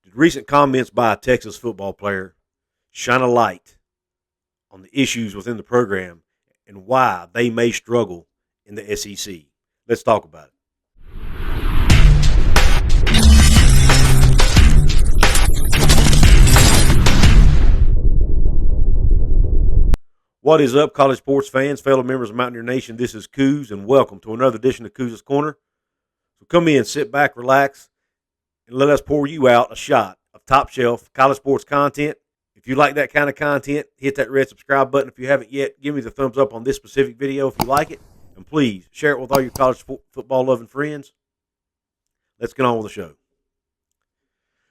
Did recent comments by a Texas football player shine a light on the issues within the program and why they may struggle in the SEC? Let's talk about it. What is up, college sports fans, fellow members of Mountaineer Nation? This is Coos, and welcome to another edition of Coos' Corner. So come in, sit back, relax, and let us pour you out a shot of top-shelf college sports content. If you like that kind of content, hit that red subscribe button. If you haven't yet, give me the thumbs up on this specific video if you like it. And please, share it with all your college football-loving friends. Let's get on with the show.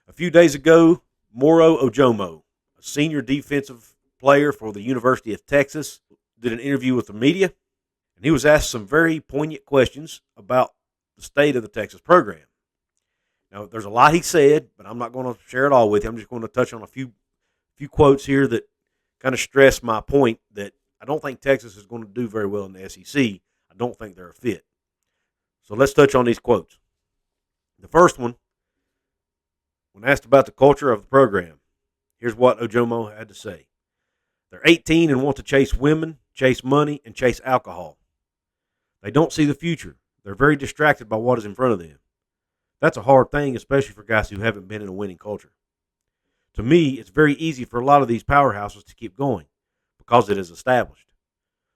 A few days ago, Moro Ojomo, a senior defensive player for the University of Texas, did an interview with the media, and he was asked some very poignant questions about the state of the Texas program. Now, there's a lot he said, but I'm not going to share it all with you. I'm just going to touch on a few quotes here that kind of stress my point that I don't think Texas is going to do very well in the SEC. I don't think they're a fit. So let's touch on these quotes. The first one, when asked about the culture of the program, here's what Ojomo had to say. They're 18 and want to chase women, chase money, and chase alcohol. They don't see the future. They're very distracted by what is in front of them. That's a hard thing, especially for guys who haven't been in a winning culture. To me, it's very easy for a lot of these powerhouses to keep going because it is established.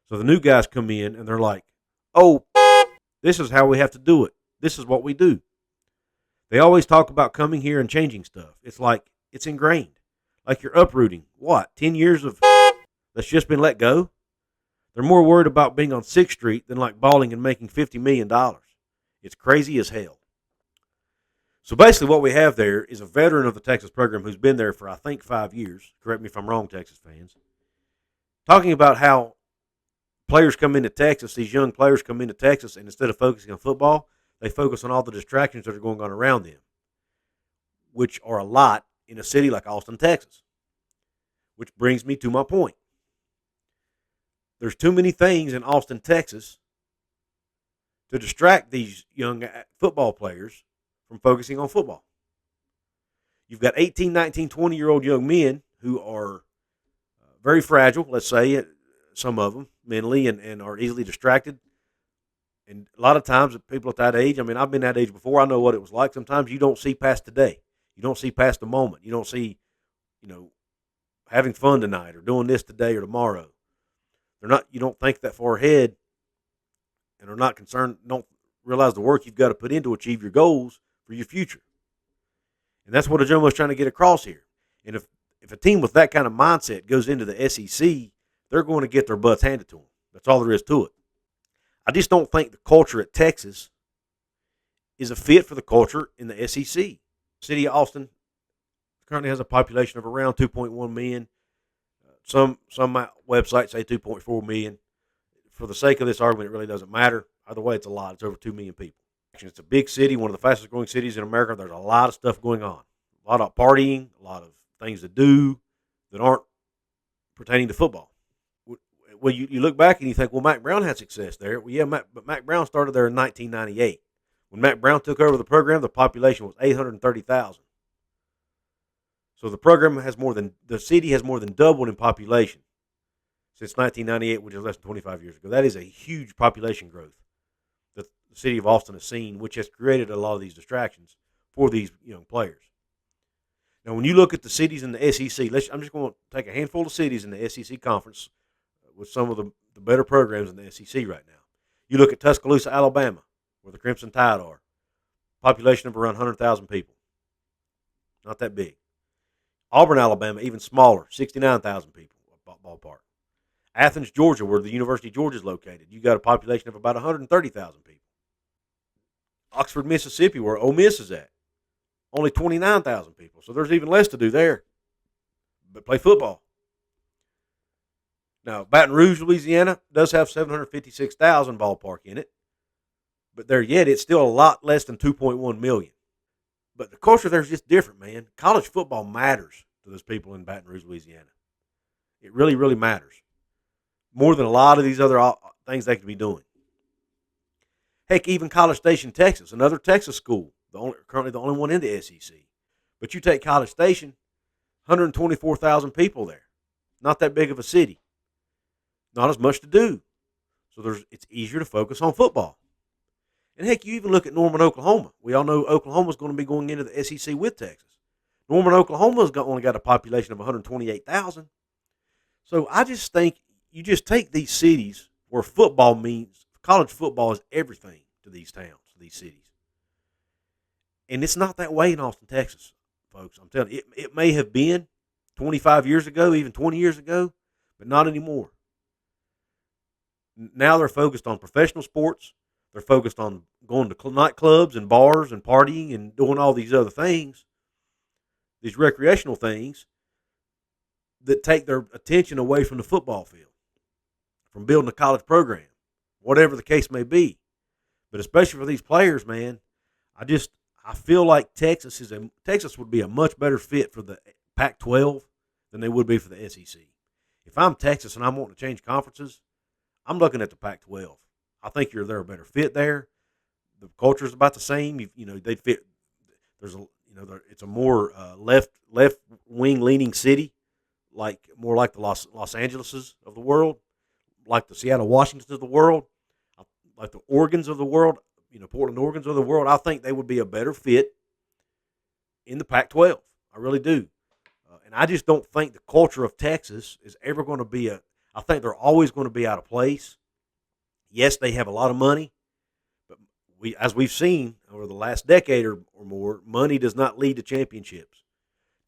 So the new guys come in and they're like, oh, this is how we have to do it. This is what we do. They always talk about coming here and changing stuff. It's like it's ingrained. Like you're uprooting, 10 years of that's just been let go? They're more worried about being on 6th Street than like balling and making $50 million. It's crazy as hell. So basically what we have there is a veteran of the Texas program who's been there for, I think, 5 years. Correct me if I'm wrong, Texas fans. Talking about how players come into Texas, these young players come into Texas, and instead of focusing on football, they focus on all the distractions that are going on around them, which are a lot in a city like Austin, Texas. Which brings me to my point. There's too many things in Austin, Texas to distract these young football players from focusing on football. You've got 18, 19, 20-year-old young men who are very fragile, let's say, some of them, mentally, and are easily distracted. And a lot of times, people at that age, I've been that age before, I know what it was like. Sometimes you don't see past today. You don't see past the moment. You don't see, having fun tonight or doing this today or tomorrow. You don't think that far ahead and are not concerned, don't realize the work you've got to put in to achieve your goals for your future. And that's what Ojomo is trying to get across here. And if a team with that kind of mindset goes into the SEC, they're going to get their butts handed to them. That's all there is to it. I just don't think the culture at Texas is a fit for the culture in the SEC. The city of Austin currently has a population of around 2.1 million. Some websites say 2.4 million. For the sake of this argument, it really doesn't matter. Either way, it's a lot. It's over 2 million people. It's a big city, one of the fastest growing cities in America. There's a lot of stuff going on. A lot of partying, a lot of things to do that aren't pertaining to football. Well, you look back and you think, well, Mack Brown had success there. Well, yeah, but Mack Brown started there in 1998. When Mack Brown took over the program, the population was 830,000. So the city has more than doubled in population since 1998, which is less than 25 years ago. That is a huge population growth that the city of Austin has seen, which has created a lot of these distractions for these young players. Now, when you look at the cities in the SEC, I'm just going to take a handful of cities in the SEC conference with some of the better programs in the SEC right now. You look at Tuscaloosa, Alabama, where the Crimson Tide are. Population of around 100,000 people. Not that big. Auburn, Alabama, even smaller, 69,000 people, ballpark. Athens, Georgia, where the University of Georgia is located, you got a population of about 130,000 people. Oxford, Mississippi, where Ole Miss is at, only 29,000 people. So there's even less to do there, but play football. Now, Baton Rouge, Louisiana, does have 756,000 ballpark in it, but there yet, it's still a lot less than 2.1 million. But the culture there is just different, man. College football matters to those people in Baton Rouge, Louisiana. It really, really matters. More than a lot of these other things they could be doing. Heck, even College Station, Texas, another Texas school, currently the only one in the SEC. But you take College Station, 124,000 people there. Not that big of a city. Not as much to do. So it's easier to focus on football. And heck, you even look at Norman, Oklahoma. We all know Oklahoma's going to be going into the SEC with Texas. Norman, Oklahoma's only got a population of 128,000. So I just think you just take these cities where football means, college football is everything to these towns, to these cities. And it's not that way in Austin, Texas, folks. I'm telling you, it may have been 25 years ago, even 20 years ago, but not anymore. Now they're focused on professional sports. They're focused on going to nightclubs and bars and partying and doing all these other things, these recreational things that take their attention away from the football field, from building a college program, whatever the case may be. But especially for these players, man, I feel like Texas would be a much better fit for the Pac-12 than they would be for the SEC. If I'm Texas and I'm wanting to change conferences, I'm looking at the Pac-12. I think they're a better fit there. The culture is about the same. They fit. It's a more left wing leaning city, more like the Los Angeleses of the world, like the Seattle Washingtons of the world, like the Oregons of the world. Portland Oregons of the world. I think they would be a better fit in the Pac-12. I really do. And I just don't think the culture of Texas is ever going to be I think they're always going to be out of place. Yes, they have a lot of money, but as we've seen over the last decade or more, money does not lead to championships.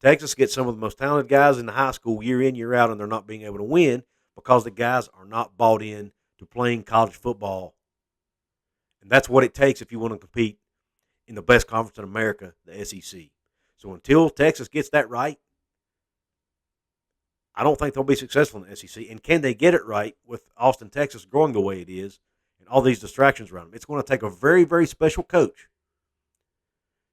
Texas gets some of the most talented guys in the high school year in, year out, and they're not being able to win because the guys are not bought in to playing college football. And that's what it takes if you want to compete in the best conference in America, the SEC. So until Texas gets that right, I don't think they'll be successful in the SEC. And can they get it right with Austin, Texas growing the way it is and all these distractions around them? It's going to take a very, very special coach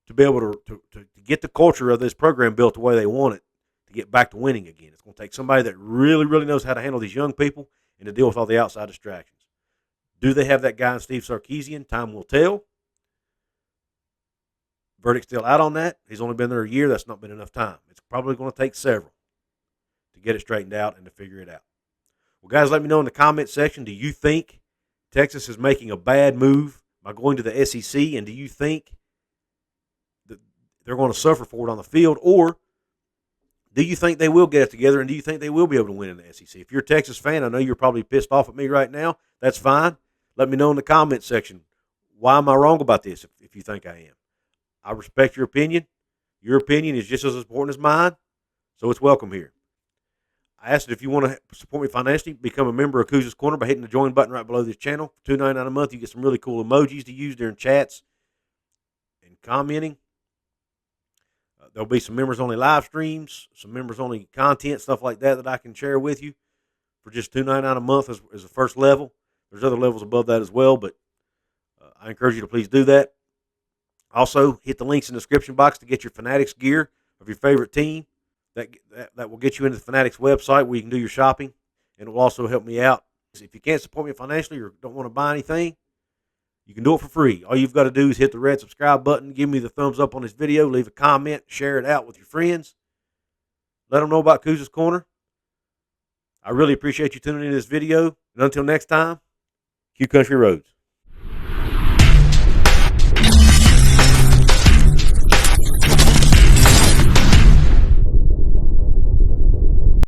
to be able to get the culture of this program built the way they want it to get back to winning again. It's going to take somebody that really, really knows how to handle these young people and to deal with all the outside distractions. Do they have that guy in Steve Sarkisian? Time will tell. Verdict's still out on that. He's only been there a year. That's not been enough time. It's probably going to take several to get it straightened out and to figure it out. Well, guys, let me know in the comment section, do you think Texas is making a bad move by going to the SEC, and do you think that they're going to suffer for it on the field, or do you think they will get it together, and do you think they will be able to win in the SEC? If you're a Texas fan, I know you're probably pissed off at me right now. That's fine. Let me know in the comment section, why am I wrong about this if you think I am? I respect your opinion. Your opinion is just as important as mine, so it's welcome here. I asked if you want to support me financially, become a member of Couz's Corner by hitting the join button right below this channel. For $2.99 a month, you get some really cool emojis to use during chats and commenting. There'll be some members-only live streams, some members-only content, stuff like that I can share with you for just $2.99 a month as the first level. There's other levels above that as well, but I encourage you to please do that. Also, hit the links in the description box to get your Fanatics gear of your favorite team. That will get you into the Fanatics website where you can do your shopping, and it will also help me out. If you can't support me financially or don't want to buy anything, you can do it for free. All you've got to do is hit the red subscribe button, give me the thumbs up on this video, leave a comment, share it out with your friends. Let them know about Couz's Corner. I really appreciate you tuning into this video. And until next time, Q Country Roads.